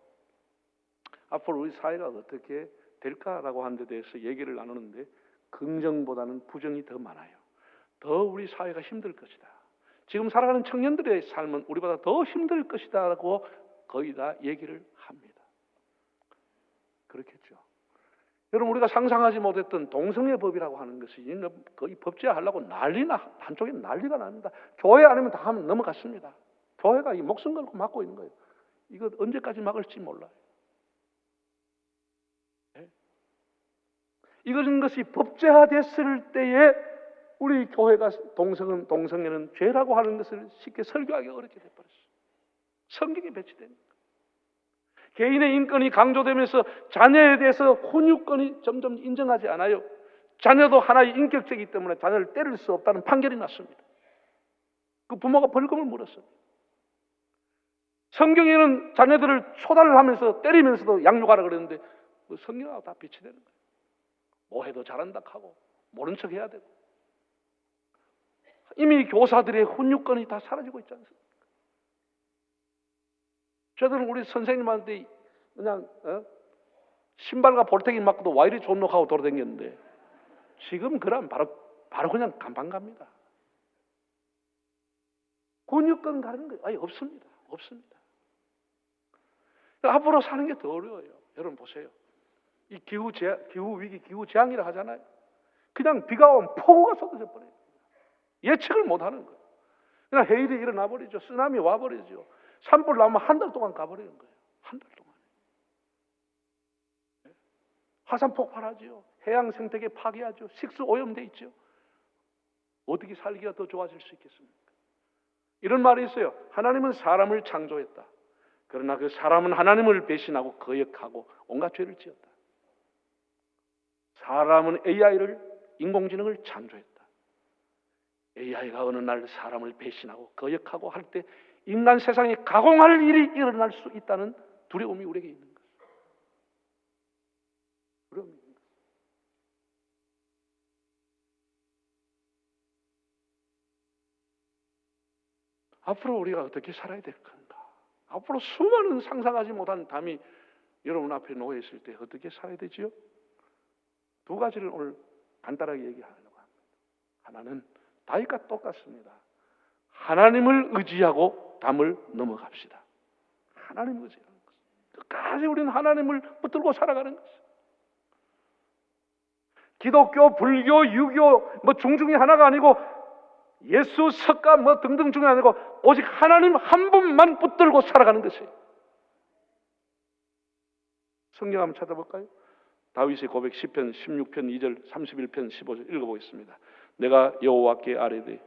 앞으로 우리 사회가 어떻게 될까라고 하는 데 대해서 얘기를 나누는데 긍정보다는 부정이 더 많아요. 더 우리 사회가 힘들 것이다. 지금 살아가는 청년들의 삶은 우리보다 더 힘들 것이다라고 거의 다 얘기를 합니다. 그렇겠죠. 여러분, 우리가 상상하지 못했던 동성애 법이라고 하는 것이 거의 법제화하려고 한쪽에 난리가 납니다. 교회 아니면 다 하면 넘어갔습니다. 교회가 이 목숨 걸고 막고 있는 거예요. 이거 언제까지 막을지 몰라요. 네? 이런 것이 법제화됐을 때에 우리 교회가 동성애는 죄라고 하는 것을 쉽게 설교하기 어렵게 돼버렸어요. 성경에 배치된 거예요. 개인의 인권이 강조되면서 자녀에 대해서 혼유권이 점점 인정하지 않아요. 자녀도 하나의 인격체이기 때문에 자녀를 때릴 수 없다는 판결이 났습니다. 그 부모가 벌금을 물었어요. 성경에는 자녀들을 초달을 하면서 때리면서도 양육하라 그랬는데 성경하고 다 배치되는 거예요. 뭐해도 잘한다 하고 모른 척 해야 되고. 이미 교사들의 혼유권이 다 사라지고 있지 않습니까? 저들은 우리 선생님한테 그냥 신발과 볼테기 맞고도 와 이리 존록하고 돌아다녔는데 지금 그럼 바로 그냥 간방 갑니다. 근육권 가는 거 아예 없습니다. 없습니다. 앞으로 사는 게 더 어려워요. 여러분 보세요. 이 기후 위기, 기후 재앙이라 하잖아요. 그냥 비가 오면 폭우가 쏟아져 버려요. 예측을 못 하는 거예요. 그냥 해일이 일어나 버리죠. 쓰나미 와 버리죠. 산불 나면 한 달 동안 가버리는 거예요. 한 달 동안. 화산 폭발하죠. 해양 생태계 파괴하죠. 식수 오염돼 있죠. 어떻게 살기가 더 좋아질 수 있겠습니까? 이런 말이 있어요. 하나님은 사람을 창조했다. 그러나 그 사람은 하나님을 배신하고 거역하고 온갖 죄를 지었다. 사람은 AI를 인공지능을 창조했다. AI가 어느 날 사람을 배신하고 거역하고 할 때 인간 세상에 가공할 일이 일어날 수 있다는 두려움이 우리에게 있는 것입니다. 두려움이 있는 것입니다. 앞으로 우리가 어떻게 살아야 될 건가? 앞으로 수많은 상상하지 못한 담이 여러분 앞에 놓여 있을 때 어떻게 살아야 되지요? 두 가지를 오늘 간단하게 얘기하려고 합니다. 하나는 다윗과 똑같습니다. 하나님을 의지하고 담을 넘어갑시다. 하나님을 의지하는 것. 끝까지 우리는 하나님을 붙들고 살아가는 것입니다. 기독교, 불교, 유교 중중이 하나가 아니고 예수, 석가 등등 중에 아니고 오직 하나님 한 분만 붙들고 살아가는 것이에요. 성경 한번 찾아볼까요? 다윗의 고백 시편 16편 2절 31편 15절 읽어보겠습니다. 내가 여호와께 아뢰되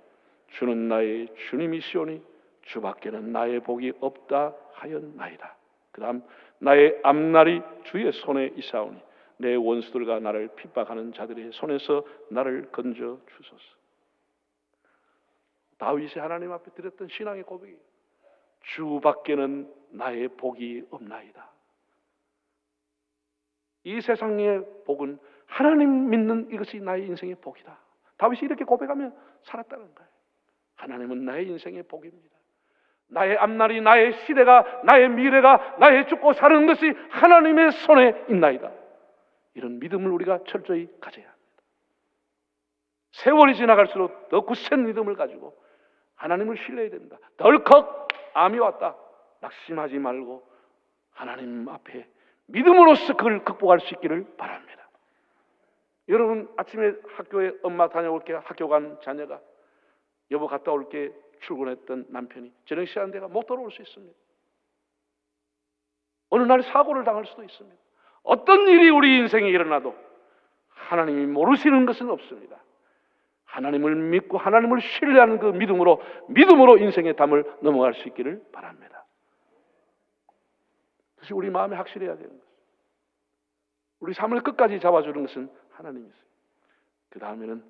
주는 나의 주님이시오니 주밖에는 나의 복이 없다 하였나이다. 그 다음 나의 앞날이 주의 손에 있사오니 내 원수들과 나를 핍박하는 자들의 손에서 나를 건져 주소서. 다윗이 하나님 앞에 드렸던 신앙의 고백이에요. 주밖에는 나의 복이 없나이다. 이 세상의 복은 하나님 믿는 이것이 나의 인생의 복이다. 다윗이 이렇게 고백하며 살았다는 거예요. 하나님은 나의 인생의 복입니다. 나의 앞날이, 나의 시대가, 나의 미래가, 나의 죽고 사는 것이 하나님의 손에 있나이다. 이런 믿음을 우리가 철저히 가져야 합니다. 세월이 지나갈수록 더 굳센 믿음을 가지고 하나님을 신뢰해야 됩니다. 덜컥 암이 왔다. 낙심하지 말고 하나님 앞에 믿음으로써 그걸 극복할 수 있기를 바랍니다. 여러분 아침에 학교에 엄마 다녀올게 학교 간 자녀가 여보 갔다 올게 출근했던 남편이 저녁 시간 되가 못 돌아올 수 있습니다. 어느 날 사고를 당할 수도 있습니다. 어떤 일이 우리 인생에 일어나도 하나님이 모르시는 것은 없습니다. 하나님을 믿고 하나님을 신뢰하는 그 믿음으로 인생의 담을 넘어갈 수 있기를 바랍니다. 그것이 우리 마음에 확실해야 되는 것입니다. 우리 삶을 끝까지 잡아주는 것은 하나님이세요. 그 다음에는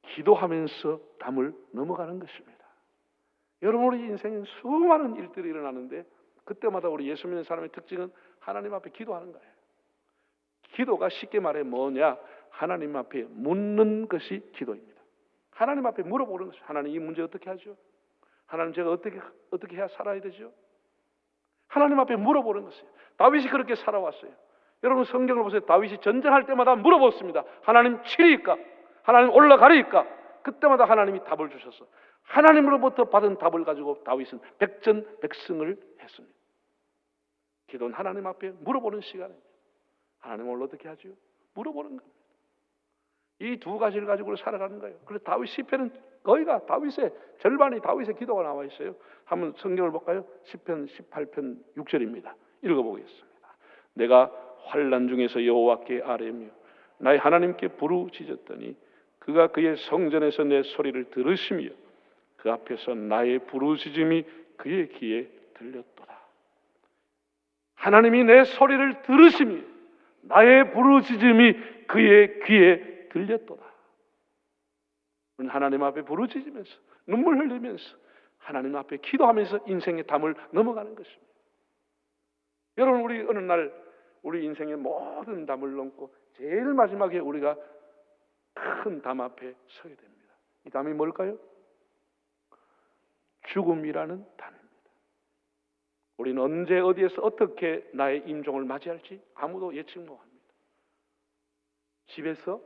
기도하면서 담을 넘어가는 것입니다. 여러분 우리 인생엔 수많은 일들이 일어나는데 그때마다 우리 예수 믿는 사람의 특징은 하나님 앞에 기도하는 거예요. 기도가 쉽게 말해 뭐냐? 하나님 앞에 묻는 것이 기도입니다. 하나님 앞에 물어보는 것이 하나님 이 문제 어떻게 하죠? 하나님 제가 어떻게 해야 살아야 되죠? 하나님 앞에 물어보는 것이에요. 다윗이 그렇게 살아왔어요. 여러분 성경을 보세요. 다윗이 전쟁할 때마다 물어봤습니다. 하나님 치리일까? 하나님 올라가리일까? 그때마다 하나님이 답을 주셔서 하나님으로부터 받은 답을 가지고 다윗은 백전백승을 했습니다. 기도는 하나님 앞에 물어보는 시간입니다. 하나님 오늘 어떻게 하죠? 물어보는 겁니다. 이 두 가지를 가지고 살아가는 거예요. 그래서 다윗 시편은 거의가 다윗의 절반이 다윗의 기도가 나와 있어요. 한번 성경을 볼까요? 시편 18편 6절입니다. 읽어보겠습니다. 내가 환난 중에서 여호와께 아뢰며 나의 하나님께 부르짖었더니 그가 그의 성전에서 내 소리를 들으시며 그 앞에서 나의 부르짖음이 그의 귀에 들렸도다. 하나님이 내 소리를 들으시며 나의 부르짖음이 그의 귀에 들렸도다. 하나님 앞에 부르짖으면서 눈물 흘리면서 하나님 앞에 기도하면서 인생의 담을 넘어가는 것입니다. 여러분 우리 어느 날 우리 인생의 모든 담을 넘고 제일 마지막에 우리가 큰 담 앞에 서게 됩니다. 이 담이 뭘까요? 죽음이라는 담입니다. 우리는 언제 어디에서 어떻게 나의 임종을 맞이할지 아무도 예측 못합니다. 집에서,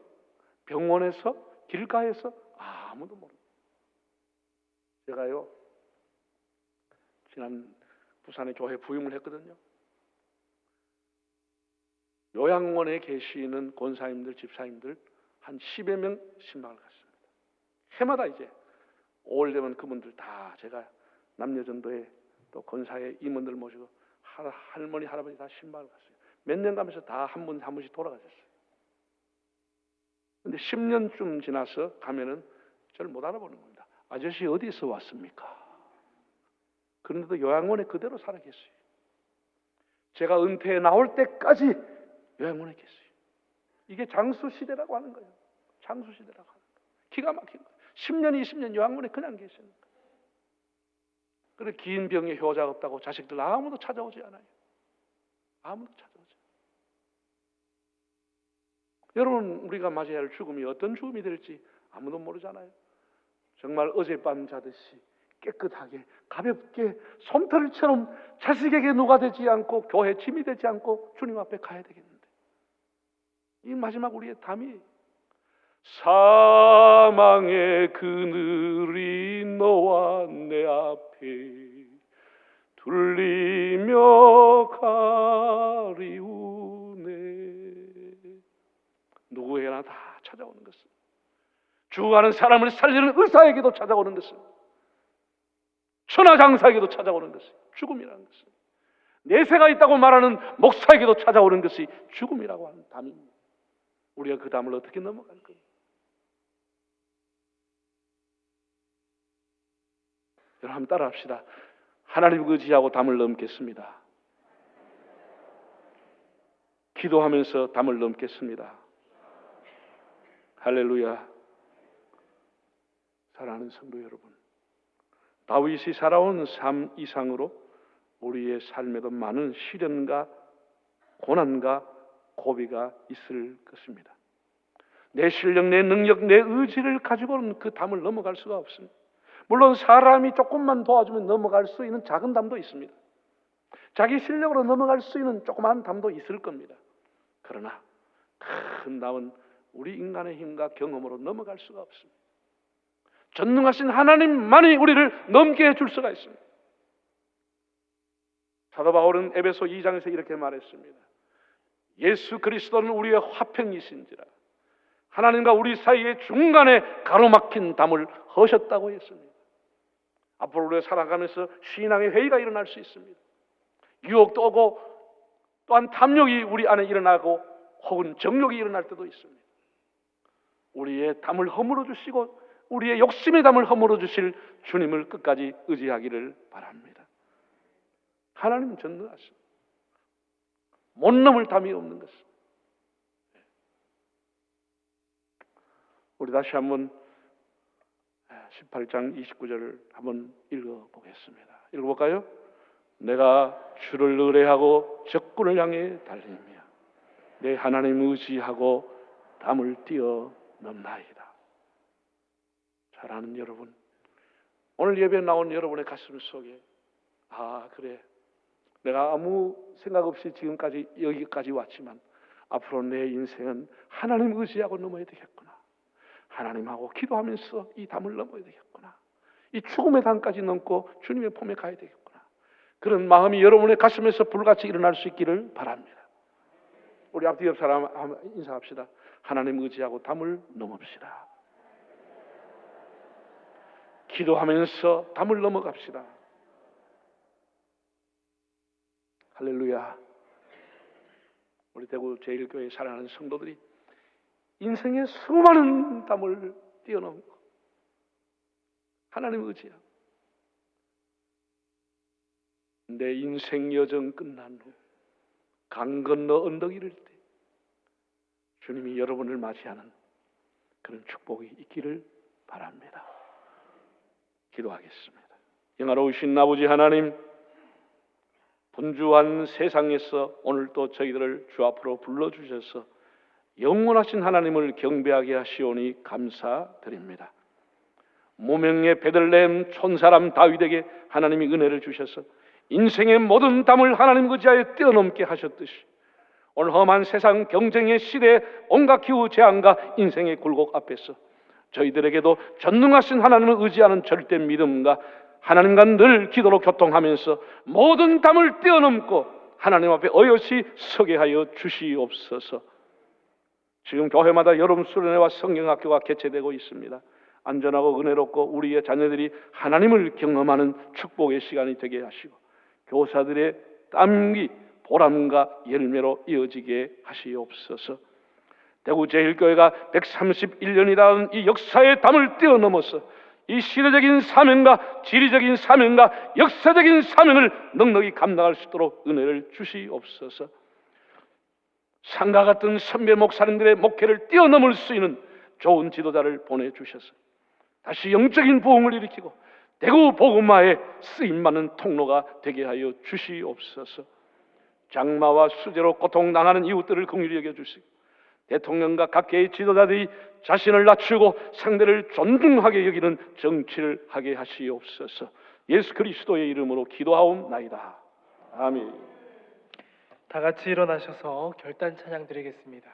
병원에서, 길가에서 아무도 모릅니다. 제가요 지난 부산에 교회 부임을 했거든요. 요양원에 계시는 권사님들, 집사님들 한 10여 명 신방을 갔습니다. 해마다 이제 5월 되면 그분들 다 제가 남녀전도회 또 권사의 임원들 모시고 할머니, 할아버지 다 신방을 갔어요. 몇 년 가면서 다 한 분 한 분씩 돌아가셨어요. 근데 10년쯤 지나서 가면은 저를 못 알아보는 겁니다. 아저씨 어디서 왔습니까? 그런데도 요양원에 그대로 살아 계세요. 제가 은퇴에 나올 때까지 요양원에 계세요. 이게 장수시대라고 하는 거예요. 장수시대라고 하는 거예요. 기가 막힌 거예요. 10년, 20년 요양원에 그냥 계시는 거예요. 그래 긴 병에 효자가 없다고 자식들 아무도 찾아오지 않아요. 아무도 찾아오지 않아요. 여러분, 우리가 맞이해야 할 죽음이 어떤 죽음이 될지 아무도 모르잖아요. 정말 어젯밤 자듯이 깨끗하게 가볍게 솜털처럼 자식에게 누가 되지 않고 교회 짐이 되지 않고 주님 앞에 가야 되겠는데, 이 마지막 우리의 담이 사망의 그늘이 너와 내 앞에 둘리며 가리우네. 누구에게나 다 찾아오는 것은, 죽어가는 사람을 살리는 의사에게도 찾아오는 것은, 천하장사에게도 찾아오는 것이 죽음이라는 것은, 내세가 있다고 말하는 목사에게도 찾아오는 것이 죽음이라고 하는 담입니다. 우리가 그 담을 어떻게 넘어갈 거예요? 여러분 한번 따라합시다. 하나님 의지하고 담을 넘겠습니다. 기도하면서 담을 넘겠습니다. 할렐루야. 사랑하는 성도 여러분, 다윗이 살아온 삶 이상으로 우리의 삶에도 많은 시련과 고난과 고비가 있을 것입니다. 내 실력, 내 능력, 내 의지를 가지고는 그 담을 넘어갈 수가 없습니다. 물론 사람이 조금만 도와주면 넘어갈 수 있는 작은 담도 있습니다. 자기 실력으로 넘어갈 수 있는 조그마한 담도 있을 겁니다. 그러나 큰 담은 우리 인간의 힘과 경험으로 넘어갈 수가 없습니다. 전능하신 하나님만이 우리를 넘게 해줄 수가 있습니다. 사도 바울은 에베소 2장에서 이렇게 말했습니다. 예수 그리스도는 우리의 화평이신지라 하나님과 우리 사이의 중간에 가로막힌 담을 허셨다고 했습니다. 앞으로 우리가 살아가면서 신앙의 회의가 일어날 수 있습니다. 유혹도 오고 또한 탐욕이 우리 안에 일어나고 혹은 정욕이 일어날 때도 있습니다. 우리의 담을 허물어 주시고 우리의 욕심의 담을 허물어 주실 주님을 끝까지 의지하기를 바랍니다. 하나님은 전능하십니다. 못 넘을 담이 없는 것입니다. 우리 다시 한번 18장 29절을 한번 읽어보겠습니다. 읽어볼까요? 내가 주를 의뢰하고 적군을 향해 달리며 내 하나님 의지하고 담을 뛰어넘나이다. 사랑하는 여러분, 오늘 예배에 나온 여러분의 가슴 속에 그래, 내가 아무 생각 없이 지금까지 여기까지 왔지만 앞으로 내 인생은 하나님 의지하고 넘어야 되겠구나. 하나님하고 기도하면서 이 담을 넘어야 되겠구나. 이 죽음의 담까지 넘고 주님의 품에 가야 되겠구나. 그런 마음이 여러분의 가슴에서 불같이 일어날 수 있기를 바랍니다. 우리 앞뒤 옆 사람 인사합시다. 하나님 의지하고 담을 넘읍시다. 기도하면서 담을 넘어갑시다. 할렐루야. 우리 대구 제1교회 사랑하는 성도들이 인생의 수많은 담을 뛰어넘고 하나님 의지하고 내 인생 여정 끝난 후 강 건너 언덕 이를 때 주님이 여러분을 맞이하는 그런 축복이 있기를 바랍니다. 기도하겠습니다. 영화로우신 아버지 하나님, 분주한 세상에서 오늘 또 저희들을 주 앞으로 불러주셔서 영원하신 하나님을 경배하게 하시오니 감사드립니다. 무명의 베들레헴 촌사람 다윗에게 하나님이 은혜를 주셔서 인생의 모든 담을 하나님 의지하여 뛰어넘게 하셨듯이 오늘 험한 세상 경쟁의 시대에 온갖 기후 재앙과 인생의 굴곡 앞에서 저희들에게도 전능하신 하나님을 의지하는 절대 믿음과 하나님과 늘 기도로 교통하면서 모든 담을 뛰어넘고 하나님 앞에 어여시 서게 하여 주시옵소서. 지금 교회마다 여름 수련회와 성경학교가 개최되고 있습니다. 안전하고 은혜롭고 우리의 자녀들이 하나님을 경험하는 축복의 시간이 되게 하시고 교사들의 땀기 보람과 열매로 이어지게 하시옵소서. 대구제일교회가 131년이라는 이 역사의 담을 뛰어넘어서 이 시대적인 사명과 지리적인 사명과 역사적인 사명을 넉넉히 감당할 수 있도록 은혜를 주시옵소서. 상과 같은 선배 목사님들의 목회를 뛰어넘을 수 있는 좋은 지도자를 보내주셔서 다시 영적인 부흥을 일으키고 대구 복음화에 쓰임받는 통로가 되게 하여 주시옵소서. 장마와 수재로 고통당하는 이웃들을 긍휼히 여겨주시고 대통령과 각계의 지도자들이 자신을 낮추고 상대를 존중하게 여기는 정치를 하게 하시옵소서. 예수 그리스도의 이름으로 기도하옵나이다. 아멘. 다 같이 일어나셔서 결단 찬양 드리겠습니다.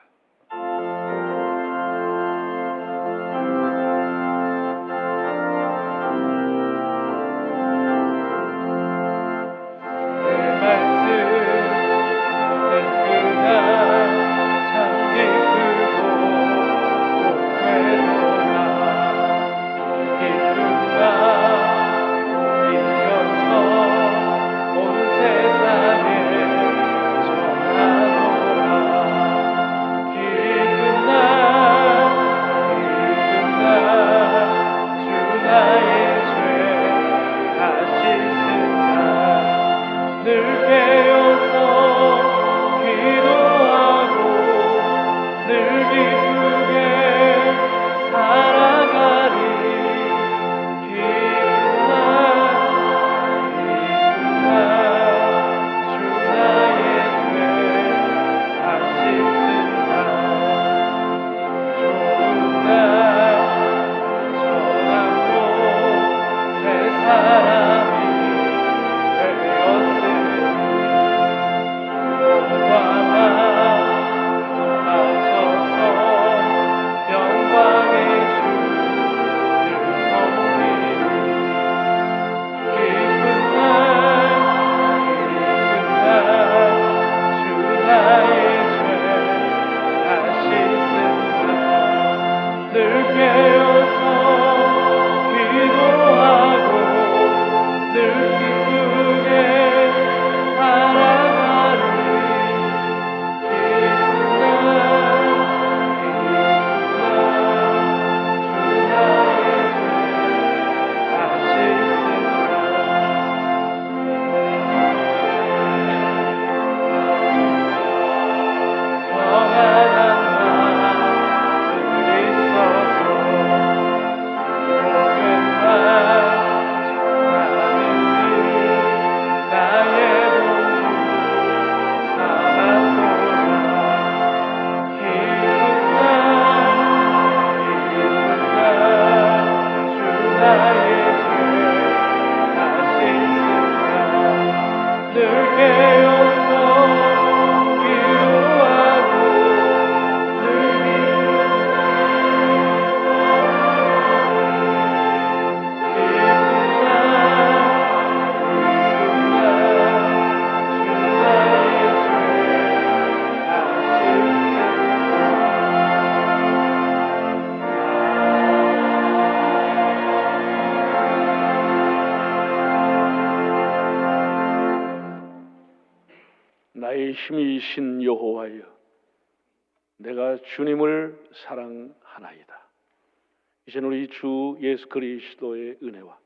나의 힘이신 여호와여, 내가 주님을 사랑하나이다. 이제는 우리 주 예수 그리스도의 은혜와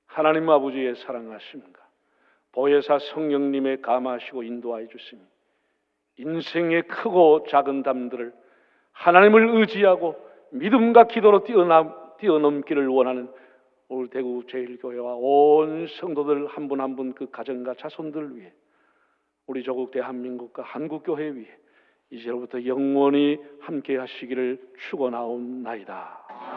하나님 아버지의 사랑하심과 보혜사 성령님의 감화하시고 인도하여 주심이 인생의 크고 작은 담들을 하나님을 의지하고 믿음과 기도로 뛰어넘기를 원하는 오늘 대구 제일교회와 온 성도들 한 분 한 분 그 가정과 자손들을 위해 우리 조국 대한민국과 한국교회 위해 이제로부터 영원히 함께 하시기를 축원하옵나이다.